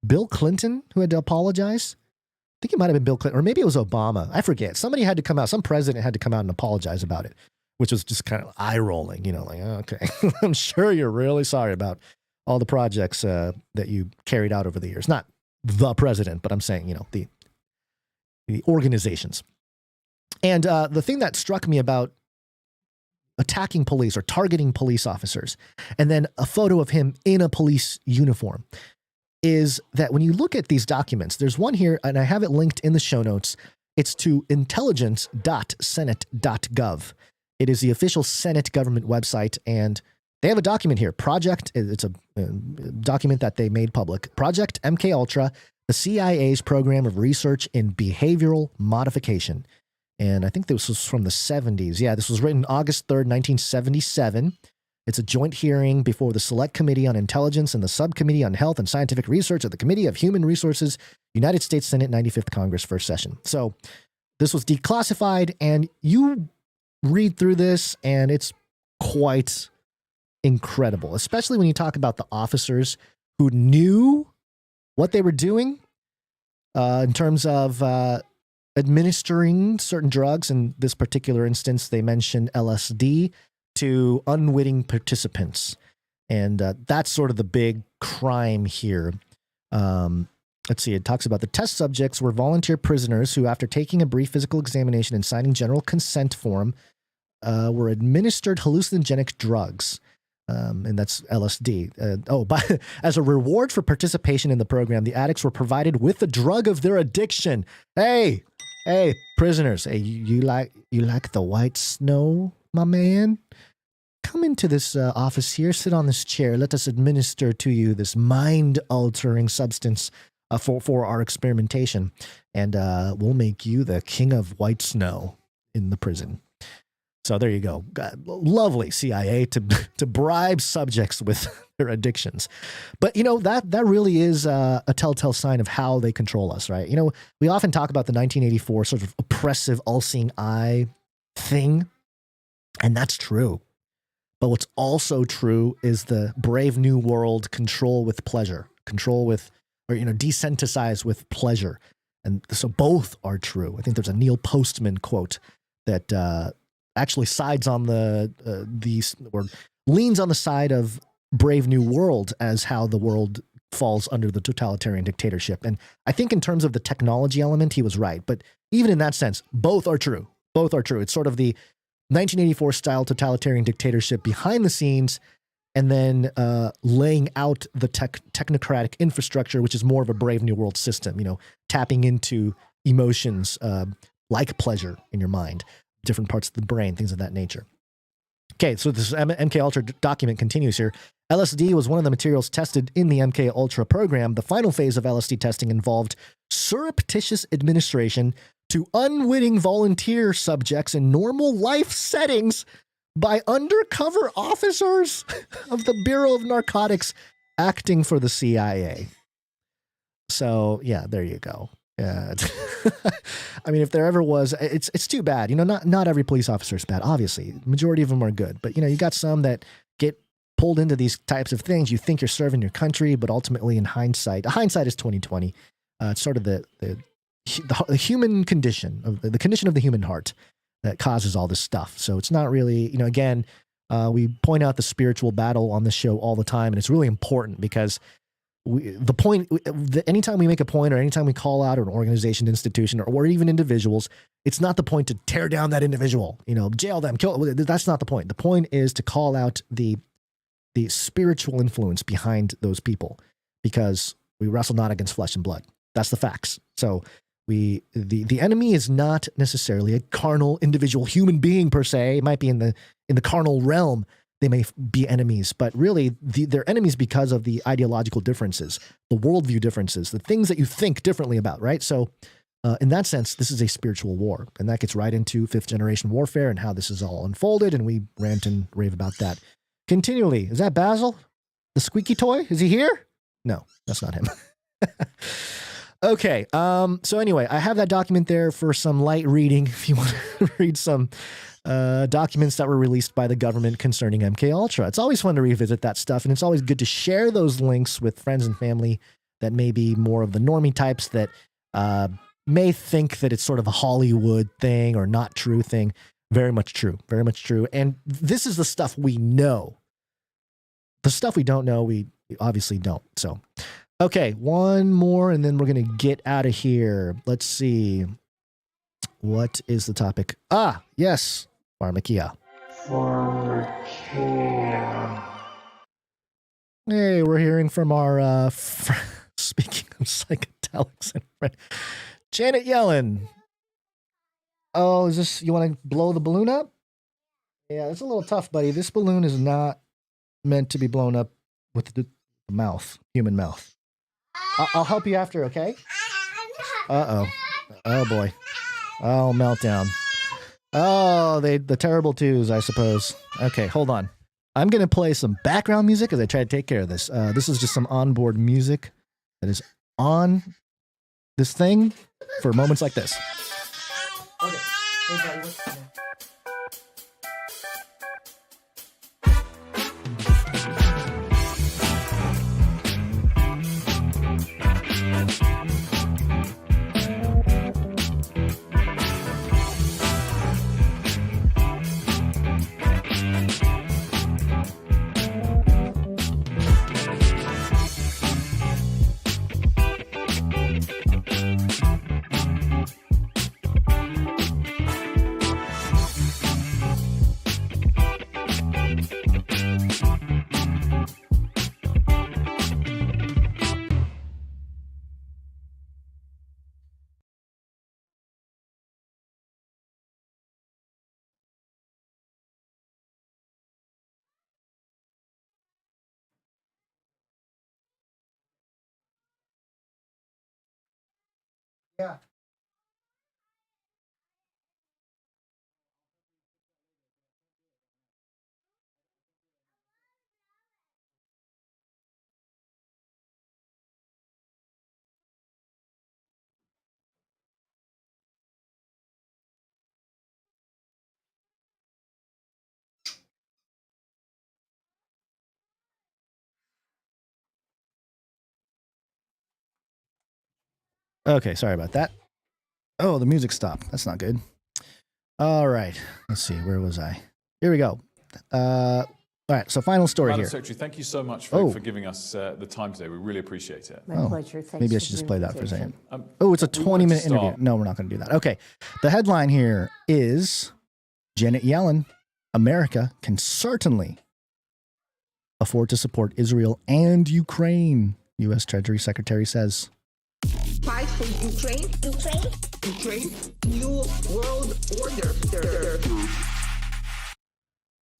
Bill Clinton who had to apologize? I think it might have been Bill Clinton, or maybe it was Obama. I forget. Somebody had to come out, some president had to come out and apologize about it, which was just kind of eye rolling, like, okay, I'm sure you're really sorry about all the projects that you carried out over the years. Not the president, but I'm saying, the organizations. And the thing that struck me about attacking police or targeting police officers, and then a photo of him in a police uniform, is that when you look at these documents, there's one here, and I have it linked in the show notes. It's to intelligence.senate.gov. It is the official Senate government website, and they have a document here. It's a document that they made public. Project MKUltra, the CIA's program of research in behavioral modification. And I think this was from the 70s. Yeah, this was written August 3rd, 1977. It's a joint hearing before the Select Committee on Intelligence and the Subcommittee on Health and Scientific Research of the Committee of Human Resources, United States Senate 95th Congress, first session. So this was declassified, and you read through this, and it's quite incredible, especially when you talk about the officers who knew what they were doing in terms of administering certain drugs. In this particular instance, they mentioned LSD to unwitting participants. And that's sort of the big crime here. Let's see, it talks about the test subjects were volunteer prisoners who, after taking a brief physical examination and signing general consent form, were administered hallucinogenic drugs. And that's LSD. But as a reward for participation in the program, the addicts were provided with the drug of their addiction. Hey, prisoners! Hey, you like the white snow, my man? Come into this office here. Sit on this chair. Let us administer to you this mind-altering substance for our experimentation, and we'll make you the king of white snow in the prison. So there you go. Lovely CIA to bribe subjects with their addictions. But, that really is a telltale sign of how they control us, right? We often talk about the 1984 sort of oppressive, all-seeing eye thing, and that's true. But what's also true is the Brave New World control with pleasure, desensitize with pleasure. And so both are true. I think there's a Neil Postman quote that actually sides on or leans on the side of Brave New World as how the world falls under the totalitarian dictatorship. And I think in terms of the technology element, he was right. But even in that sense, both are true. Both are true. It's sort of the 1984 style totalitarian dictatorship behind the scenes, and then laying out the technocratic infrastructure, which is more of a Brave New World system, tapping into emotions like pleasure in your mind, different parts of the brain, things of that nature. Okay, so this MKUltra document continues here. LSD was one of the materials tested in the MKUltra program. The final phase of LSD testing involved surreptitious administration to unwitting volunteer subjects in normal life settings by undercover officers of the Bureau of Narcotics acting for the CIA. So, yeah, there you go. Yeah. I mean, if there ever was, it's too bad. You know, not every police officer is bad, obviously. Majority of them are good. But, you know, you got some that get pulled into these types of things. You think you're serving your country, but ultimately in hindsight is 2020. It's sort of the human condition, the condition of the human heart that causes all this stuff. So it's not really, you know, again, we point out the spiritual battle on this show all the time. And it's really important because anytime we make a point or anytime we call out an organization, institution, or even individuals, it's not the point to tear down that individual, you know, jail them, kill. That's not the point. The point is to call out the spiritual influence behind those people, because we wrestle not against flesh and blood. That's the facts. So the enemy is not necessarily a carnal individual human being per se. It might be in the carnal realm. They may be enemies, but really they're enemies because of the ideological differences, the worldview differences, the things that you think differently about, right? So in that sense, this is a spiritual war, and that gets right into fifth generation warfare and how this is all unfolded, and we rant and rave about that continually. Is that Basil? The squeaky toy? Is he here? No, that's not him. Okay, so anyway, I have that document there for some light reading if you want to read some documents that were released by the government concerning MKUltra. It's always fun to revisit that stuff, and it's always good to share those links with friends and family that may be more of the normie types that may think that it's sort of a Hollywood thing or not true thing. Very much true. Very much true. And this is the stuff we know. The stuff we don't know, we obviously don't. So, okay, one more, and then we're going to get out of here. Let's see. What is the topic? Ah, yes. PHARMAKEIA. Hey, we're hearing from our, speaking of psychedelics, Janet Yellen. Oh, is this, you want to blow the balloon up? Yeah, it's a little tough, buddy. This balloon is not meant to be blown up with the mouth, human mouth. I'll help you after, okay? Uh-oh. Oh, boy. Oh, meltdown. Oh, the terrible twos, I suppose. Okay, hold on. I'm going to play some background music as I try to take care of this. This is just some onboard music that is on this thing for moments like this. Okay. Hey, buddy, yeah. Okay, sorry about that. Oh, the music stopped. That's not good. All right. Let's see. Where was I? Here we go. All right. So final story Madam here. Secretary, thank you so much for giving us the time today. We really appreciate it. My pleasure. Thanks. Maybe I should just play that for a second. It's a 20-minute interview. No, we're not going to do that. Okay. The headline here is Janet Yellen, America can certainly afford to support Israel and Ukraine, U.S. Treasury Secretary says. Fight for Ukraine, new world order.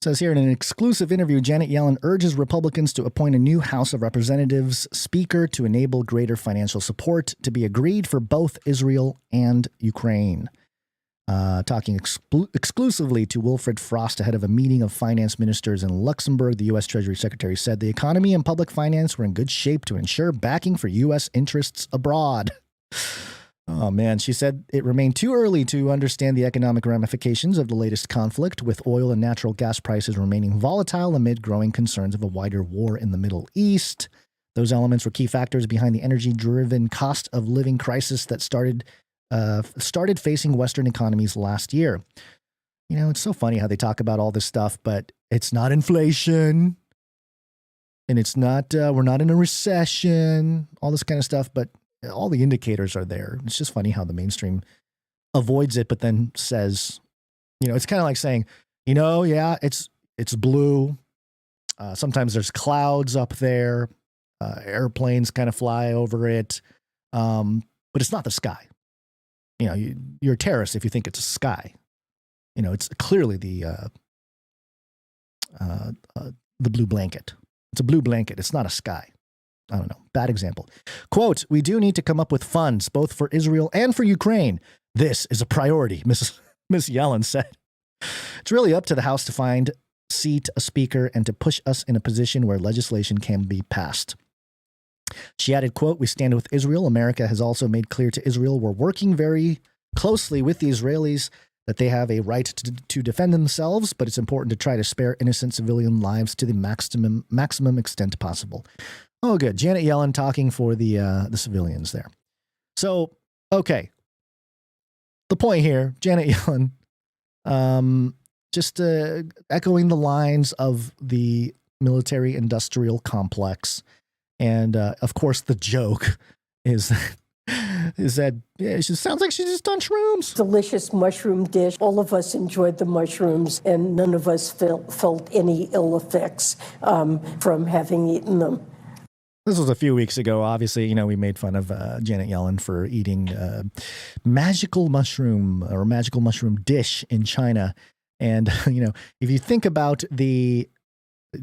says here in an exclusive interview, Janet Yellen urges Republicans to appoint a new House of Representatives speaker to enable greater financial support to be agreed for both Israel and Ukraine. Talking exclusively to Wilfred Frost ahead of a meeting of finance ministers in Luxembourg, the U.S. Treasury Secretary said the economy and public finance were in good shape to ensure backing for U.S. interests abroad. Oh, man. She said it remained too early to understand the economic ramifications of the latest conflict, with oil and natural gas prices remaining volatile amid growing concerns of a wider war in the Middle East. Those elements were key factors behind the energy-driven cost of living crisis that started facing Western economies last year. You know, it's so funny how they talk about all this stuff, but it's not inflation, and it's not, we're not in a recession, all this kind of stuff, but all the indicators are there. It's just funny how the mainstream avoids it, but then says, you know, it's kind of like saying, you know, yeah, it's blue. Sometimes there's clouds up there. Airplanes kind of fly over it. But it's not the sky. You know, you're a terrorist if you think it's a sky. You know, it's clearly the blue blanket. It's a blue blanket. It's not a sky. I don't know. Bad example. Quote, "We do need to come up with funds, both for Israel and for Ukraine. This is a priority," Miss Yellen said. "It's really up to the House to seat a speaker and to push us in a position where legislation can be passed." She added, quote, "We stand with Israel. America has also made clear to Israel we're working very closely with the Israelis, that they have a right to defend themselves, but it's important to try to spare innocent civilian lives to the maximum extent possible." Oh, good. Janet Yellen talking for the civilians there. So, okay. The point here, Janet Yellen, just echoing the lines of the military-industrial complex. And, of course, the joke is that it sounds like she's just done shrooms. Delicious mushroom dish. All of us enjoyed the mushrooms, and none of us felt any ill effects from having eaten them. This was a few weeks ago. Obviously, you know, we made fun of Janet Yellen for eating magical mushroom dish in China. And, you know, if you think about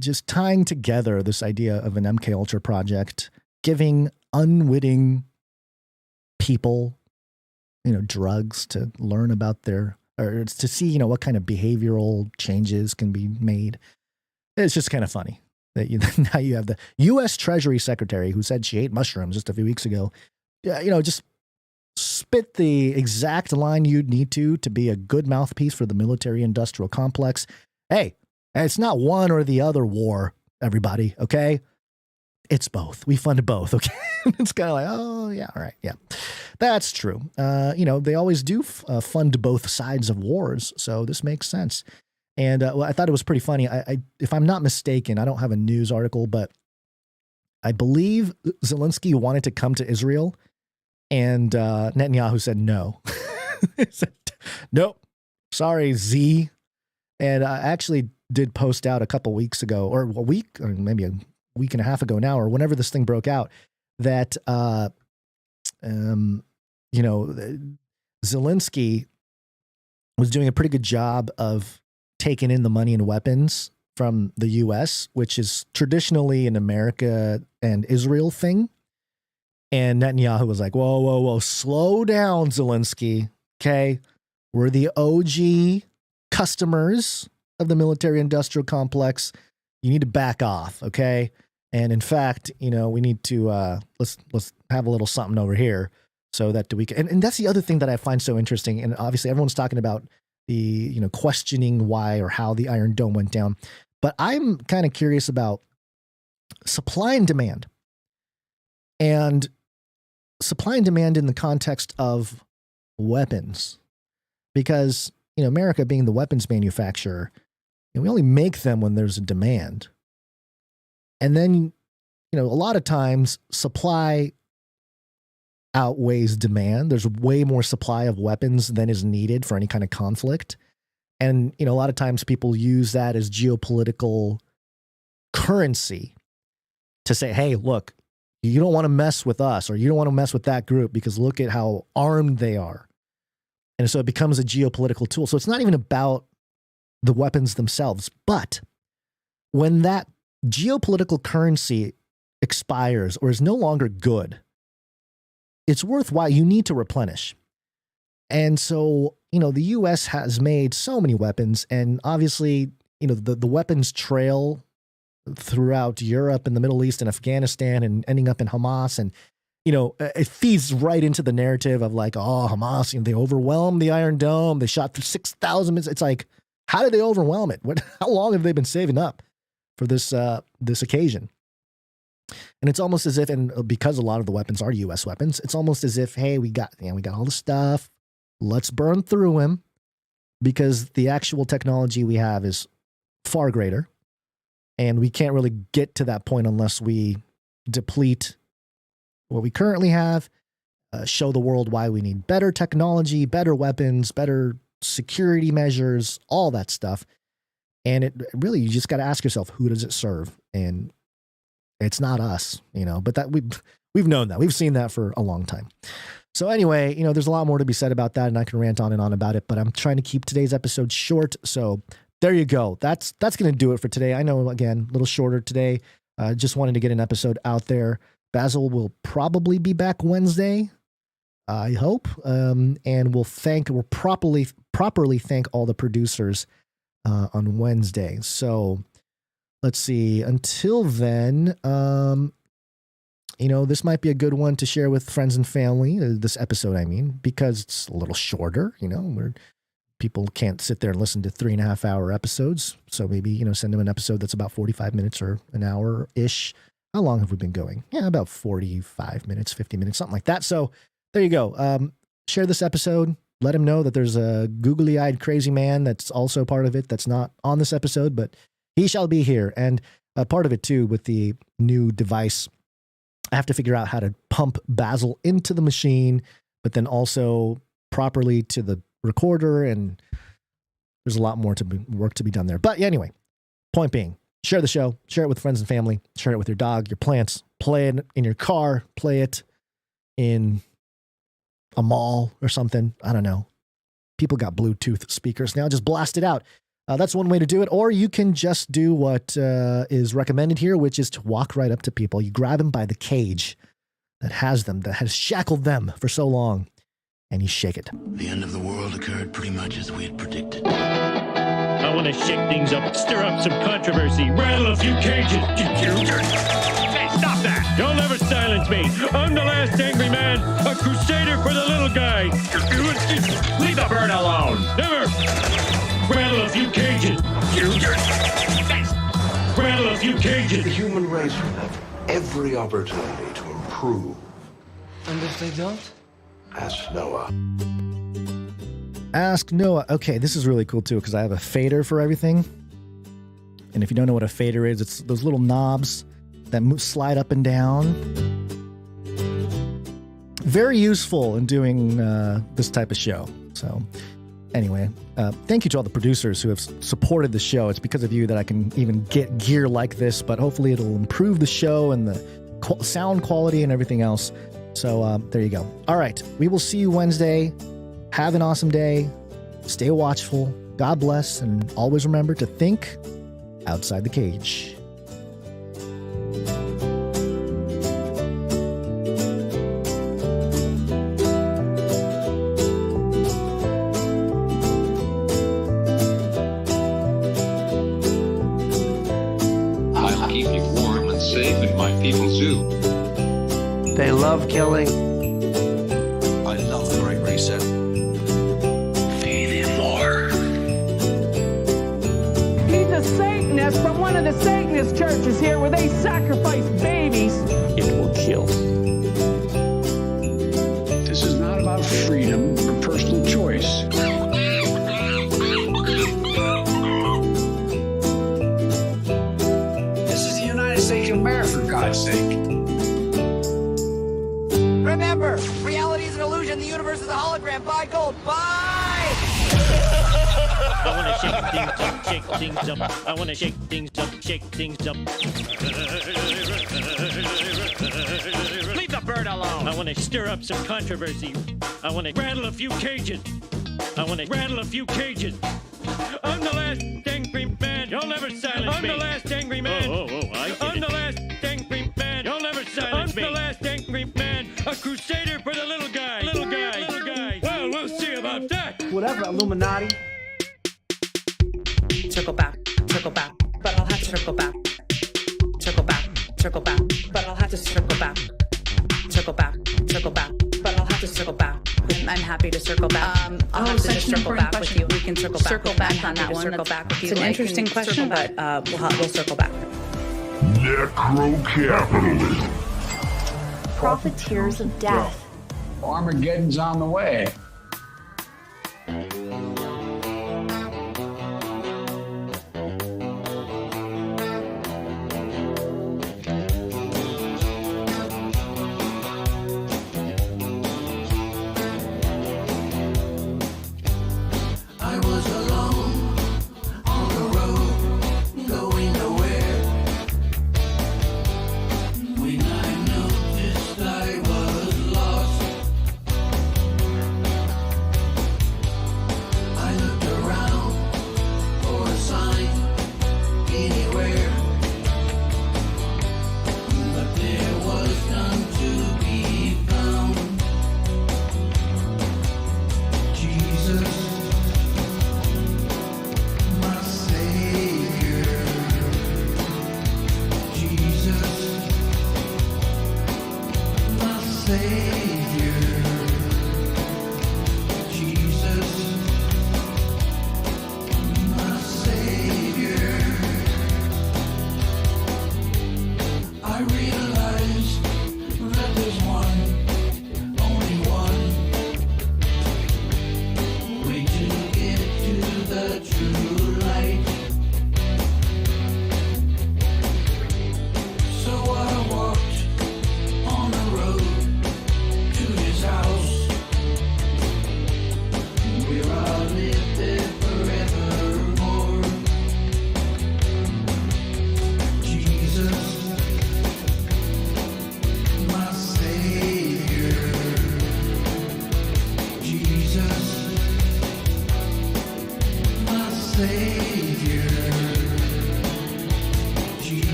just tying together this idea of an MKUltra project, giving unwitting people, you know, drugs to learn about or to see, you know, what kind of behavioral changes can be made. It's just kind of funny that now you have the U.S. Treasury Secretary who said she ate mushrooms just a few weeks ago. You know, just spit the exact line you'd need to be a good mouthpiece for the military-industrial complex. Hey, it's not one or the other war, everybody, okay? It's both. We fund both, okay? It's kind of like, oh, yeah, all right, yeah. That's true. You know, they always do fund both sides of wars, so this makes sense. And well, I thought it was pretty funny. If I'm not mistaken, I don't have a news article, but I believe Zelensky wanted to come to Israel, and Netanyahu said no. He said, nope, sorry, Z. And I actually did post out a couple weeks ago, or a week, or maybe a week and a half ago now, or whenever this thing broke out, that you know, Zelensky was doing a pretty good job of taking in the money and weapons from the U.S., which is traditionally an America and Israel thing. And Netanyahu was like, whoa, slow down, Zelensky. Okay, we're the OG customers of the military-industrial complex. You need to back off, okay? And in fact, you know, we need to let's have a little something over here so that we can. And that's the other thing that I find so interesting. And obviously, everyone's talking about the, you know, questioning why or how the Iron Dome went down. But I'm kind of curious about supply and demand. And supply and demand in the context of weapons. Because, you know, America being the weapons manufacturer, you know, we only make them when there's a demand. And then, you know, a lot of times supply outweighs demand. There's way more supply of weapons than is needed for any kind of conflict. And, you know, a lot of times people use that as geopolitical currency to say, hey, look, you don't want to mess with us, or you don't want to mess with that group because look at how armed they are. And so it becomes a geopolitical tool. So it's not even about the weapons themselves. But when that geopolitical currency expires or is no longer good, it's worthwhile. You need to replenish. And so, the U.S. has made so many weapons, and obviously, the weapons trail throughout Europe and the Middle East and Afghanistan and ending up in Hamas. And, it feeds right into the narrative of like, oh, Hamas, they overwhelmed the Iron Dome. They shot for 6,000. It's like, how did they overwhelm it? How long have they been saving up for this occasion? And it's almost as if, and because a lot of the weapons are U.S. weapons, it's almost as if, hey, we got all the stuff. Let's burn through them, because the actual technology we have is far greater. And we can't really get to that point unless we deplete what we currently have, show the world why we need better technology, better weapons, better security measures, all that stuff. And it really, you just got to ask yourself, who does it serve? And it's not us, but that we've known that. We've seen that for a long time. So anyway, there's a lot more to be said about that, and I can rant on and on about it, but I'm trying to keep today's episode short. So there you go. That's going to do it for today. I know, again, a little shorter today. Just wanted to get an episode out there. Basil will probably be back Wednesday, I hope. And we'll properly thank all the producers on Wednesday. So let's see. Until then, this might be a good one to share with friends and family, this episode, because it's a little shorter, where people can't sit there and listen to 3.5 hour episodes. So maybe, send them an episode that's about 45 minutes or an hour-ish. How long have we been going? Yeah, about 45 minutes, 50 minutes, something like that. So there you go. Share this episode. Let him know that there's a googly-eyed crazy man that's also part of it that's not on this episode, but he shall be here. And part of it, too, with the new device, I have to figure out how to pump Basil into the machine, but then also properly to the recorder, and there's a lot more work to be done there. But anyway, point being, share the show, share it with friends and family, share it with your dog, your plants, play it in your car, play it in a mall or something. I don't know. People got Bluetooth speakers now. Just blast it out. That's one way to do it. Or you can just do what is recommended here, which is to walk right up to people. You grab them by the cage that has shackled them for so long, and you shake it. The end of the world occurred pretty much as we had predicted. I want to shake things up, stir up some controversy, rattle a few cages. Hey, stop that! You'll never silence me. I'm the last angry man, a crusader for the little guy. Leave the bird alone. Never. Rattle a few cages. Rattle a few cages. The human race will have every opportunity to improve. And if they don't? Ask Noah. Ask Noah. Okay, this is really cool, too, because I have a fader for everything. And if you don't know what a fader is, it's those little knobs that slide up and down. Very useful in doing this type of show. So anyway, thank you to all the producers who have supported the show. It's because of you that I can even get gear like this, but hopefully it'll improve the show and the sound quality and everything else. So there you go. All right, we will see you Wednesday. Have an awesome day. Stay watchful. God bless. And always remember to think outside the cage. I'll keep you warm and safe in my people's zoo. They love killing. I love the Great Reset. Feed him more. He's a Satanist from one of the Satanist churches here where they sacrifice babies. It will kill. This is not about freedom or personal choice. This is the United States of America, for God's sake. Remember, reality is an illusion. The universe is a hologram. Buy gold. Buy! I want to shake things up. I want to shake things up. Leave the bird alone. I want to stir up some controversy. I want to rattle a few cages. I'm the last angry man. You'll never silence me. I'm the last angry man. I'm the last angry man. You'll never silence me. I'm the last angry man. A crusader for the little guy. Little guy. Little guy. Well, we'll see about that. Whatever, Illuminati. Circle back, but I'll have to circle back. Circle back, but I'll have to circle back. Circle back, but I'll have to circle back. I'm happy to circle back. I'll have to just circle back with you. We can circle back on that one. Circle back with you. It's an interesting question, but we'll circle back. Necro-capitalism. Profiteers of death. Armageddon's on the way.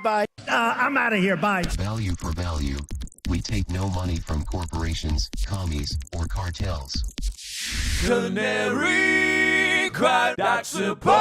Bye. I'm out of here. Bye. Value for value. We take no money from corporations, commies, or cartels. Canary, cry back support.